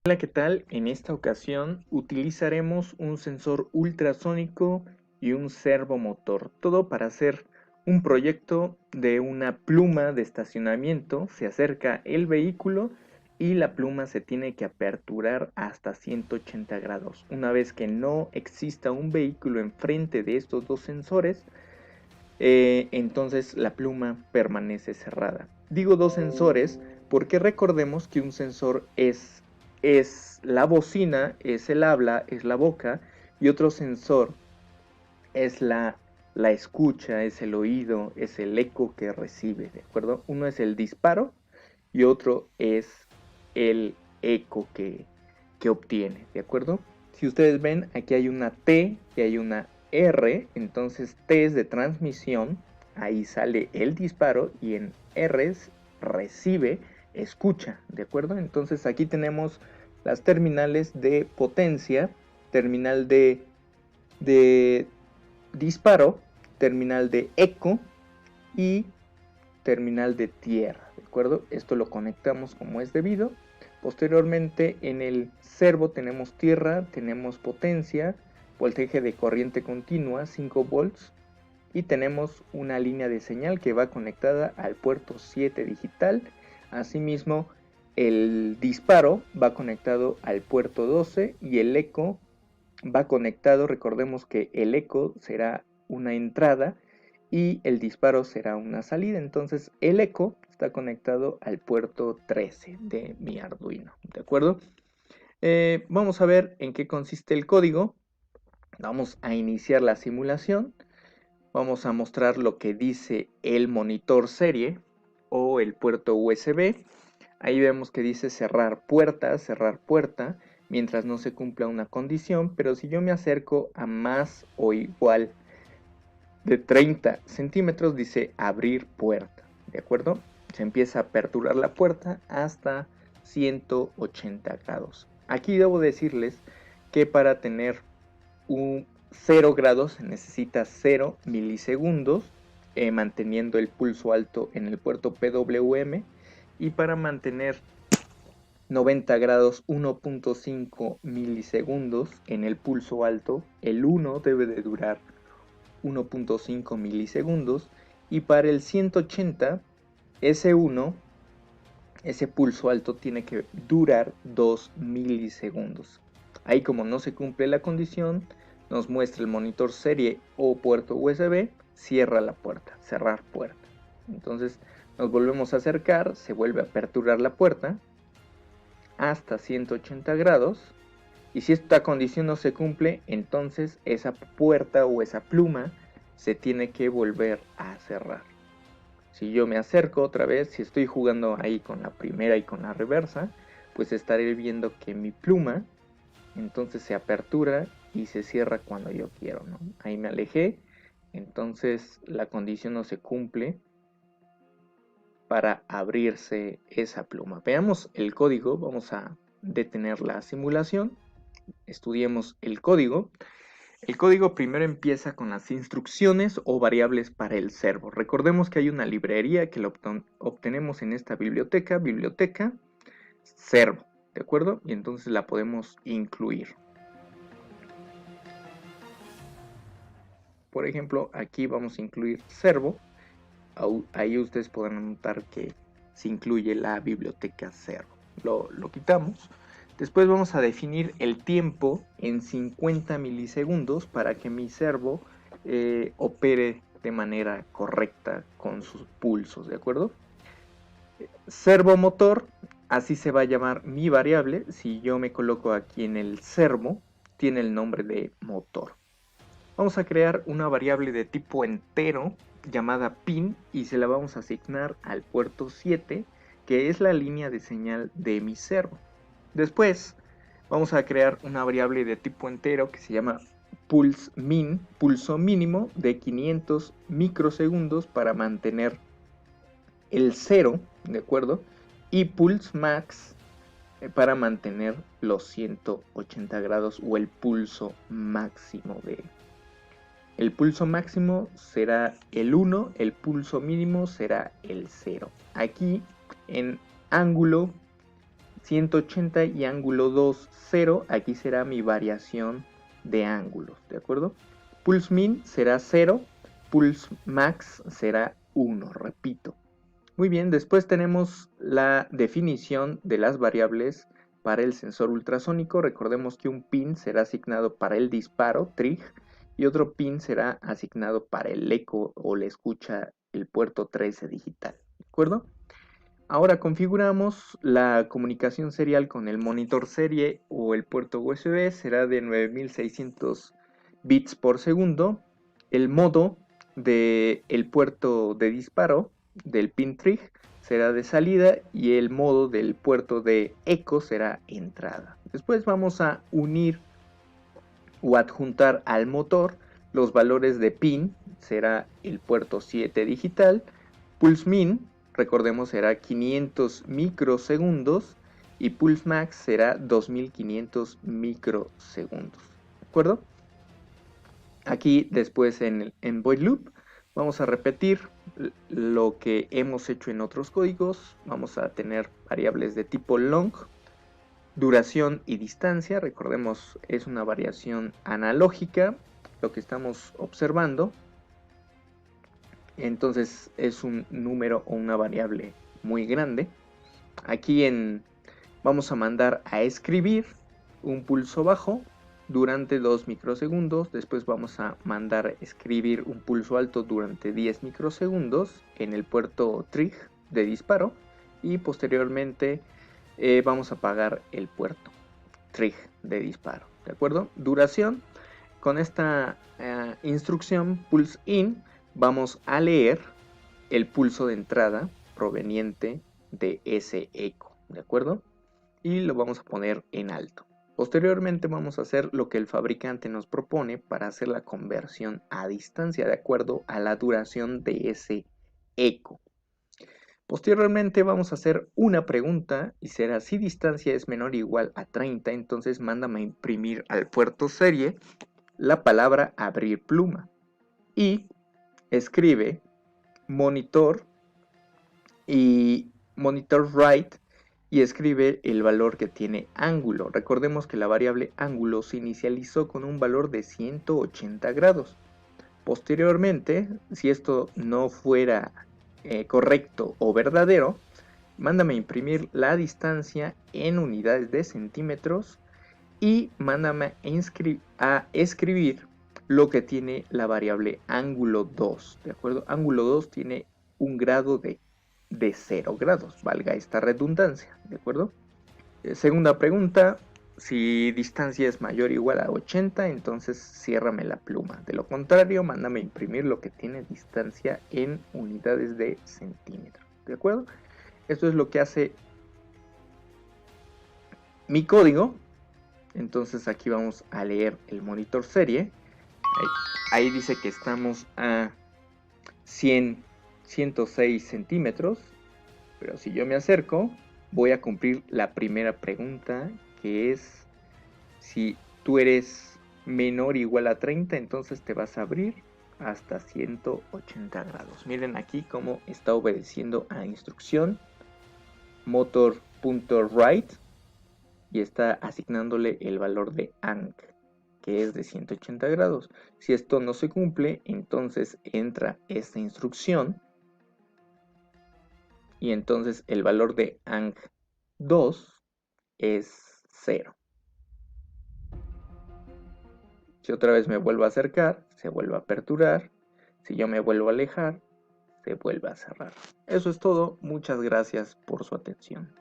Hola, ¿qué tal? En esta ocasión utilizaremos un sensor ultrasónico y un servomotor, todo para hacer un proyecto de una pluma de estacionamiento. Se acerca el vehículo y la pluma se tiene que aperturar hasta 180 grados. Una vez que no exista un vehículo enfrente de estos dos sensores, entonces la pluma permanece cerrada. Digo dos sensores porque recordemos que un sensor es la bocina, es el habla, es la boca, y otro sensor es la escucha, es el oído, es el eco que recibe, ¿de acuerdo? Uno es el disparo y otro es el eco que obtiene, ¿de acuerdo? Si ustedes ven, aquí hay una T y hay una R, entonces T es de transmisión, ahí sale el disparo, y en R es recibe, escucha, ¿de acuerdo? Entonces aquí tenemos las terminales de potencia, terminal de disparo, terminal de eco y terminal de tierra, ¿de acuerdo? Esto lo conectamos como es debido. Posteriormente en el servo tenemos tierra, tenemos potencia, voltaje de corriente continua, 5 volts, y tenemos una línea de señal que va conectada al puerto 7 digital. Asimismo, el disparo va conectado al puerto 12 y el eco va conectado. Recordemos que el eco será una entrada y el disparo será una salida. Entonces el eco está conectado al puerto 13 de mi Arduino, ¿de acuerdo? Vamos a ver en qué consiste el código. Vamos a iniciar la simulación. Vamos a mostrar lo que dice el monitor serie o el puerto USB. Ahí vemos que dice cerrar puerta, mientras no se cumpla una condición. Pero si yo me acerco a más o igual de 30 centímetros, dice abrir puerta, ¿de acuerdo? Se empieza a aperturar la puerta hasta 180 grados. Aquí debo decirles que para tener un 0 grados se necesita 0 milisegundos, manteniendo el pulso alto en el puerto PWM, y para mantener 90 grados 1.5 milisegundos en el pulso alto, el 1 debe de durar 1.5 milisegundos, y para el 180, ese 1, ese pulso alto tiene que durar 2 milisegundos. Ahí, como no se cumple la condición, nos muestra el monitor serie o puerto USB, cierra la puerta, cerrar puerta. Entonces nos volvemos a acercar, se vuelve a aperturar la puerta hasta 180 grados, y si esta condición no se cumple, entonces esa puerta o esa pluma se tiene que volver a cerrar. Si yo me acerco otra vez, si estoy jugando ahí con la primera y con la reversa, pues estaré viendo que mi pluma entonces se apertura y se cierra cuando yo quiero, ¿no? Ahí me alejé, entonces la condición no se cumple para abrirse esa pluma. Veamos el código, vamos a detener la simulación, estudiemos el código. El código primero empieza con las instrucciones o variables para el servo. Recordemos que hay una librería que lo obtenemos en esta biblioteca servo, ¿de acuerdo? Y entonces la podemos incluir. Por ejemplo, aquí vamos a incluir servo. Ahí ustedes podrán notar que se incluye la biblioteca servo. Lo quitamos. Después vamos a definir el tiempo en 50 milisegundos para que mi servo opere de manera correcta con sus pulsos, ¿de acuerdo? Servomotor, así se va a llamar mi variable. Si yo me coloco aquí en el servo, tiene el nombre de motor. Vamos a crear una variable de tipo entero llamada pin y se la vamos a asignar al puerto 7, que es la línea de señal de mi servo. Después vamos a crear una variable de tipo entero que se llama pulsemin, pulso mínimo de 500 microsegundos para mantener el 0, ¿de acuerdo? Y pulse max para mantener los 180 grados o el pulso máximo de... El pulso máximo será el 1, el pulso mínimo será el 0. Aquí en ángulo 180 y ángulo 2, 0. Aquí será mi variación de ángulos, ¿de acuerdo? Pulse min será 0, pulse max será 1, repito. Muy bien, después tenemos la definición de las variables para el sensor ultrasónico. Recordemos que un pin será asignado para el disparo, trig, y otro pin será asignado para el eco o la escucha, el puerto 13 digital, ¿de acuerdo? Ahora configuramos la comunicación serial con el monitor serie o el puerto USB, será de 9600 bits por segundo. El modo del puerto de disparo del pin trig será de salida y el modo del puerto de eco será entrada. Después vamos a unir o adjuntar al motor los valores de pin, será el puerto 7 digital, pulse min, recordemos será 500 microsegundos y pulse max será 2500 microsegundos, ¿de acuerdo? Aquí después en void loop vamos a repetir lo que hemos hecho en otros códigos. Vamos a tener variables de tipo long, duración y distancia. Recordemos, es una variación analógica lo que estamos observando. Entonces es un número o una variable muy grande. Aquí vamos a mandar a escribir un pulso bajo durante 2 microsegundos. Después vamos a mandar a escribir un pulso alto durante 10 microsegundos en el puerto trig de disparo. Y posteriormente vamos a apagar el puerto trig de disparo, ¿de acuerdo? Duración. Con esta instrucción pulse in vamos a leer el pulso de entrada proveniente de ese eco, ¿de acuerdo? Y lo vamos a poner en alto. Posteriormente vamos a hacer lo que el fabricante nos propone para hacer la conversión a distancia de acuerdo a la duración de ese eco. Posteriormente vamos a hacer una pregunta y será: si distancia es menor o igual a 30, entonces mándame a imprimir al puerto serie la palabra abrir pluma y escribe monitor y monitor right y escribe el valor que tiene ángulo. Recordemos que la variable ángulo se inicializó con un valor de 180 grados. Posteriormente, si esto no fuera correcto o verdadero, mándame a imprimir la distancia en unidades de centímetros y mándame a escribir lo que tiene la variable ángulo 2, ¿de acuerdo? Ángulo 2 tiene un grado de 0 grados, valga esta redundancia, ¿de acuerdo? Segunda pregunta: si distancia es mayor o igual a 80, entonces ciérrame la pluma. De lo contrario, mándame a imprimir lo que tiene distancia en unidades de centímetros, ¿de acuerdo? Esto es lo que hace mi código. Entonces aquí vamos a leer el monitor serie. Ahí dice que estamos a 106 centímetros. Pero si yo me acerco, voy a cumplir la primera pregunta, que es: si tú eres menor o igual a 30, entonces te vas a abrir hasta 180 grados. Miren aquí cómo está obedeciendo a instrucción motor.write y está asignándole el valor de ang, que es de 180 grados. Si esto no se cumple, entonces entra esta instrucción y entonces el valor de ang2 es 0. Si otra vez me vuelvo a acercar, se vuelve a aperturar. Si yo me vuelvo a alejar, se vuelve a cerrar. Eso es todo. Muchas gracias por su atención.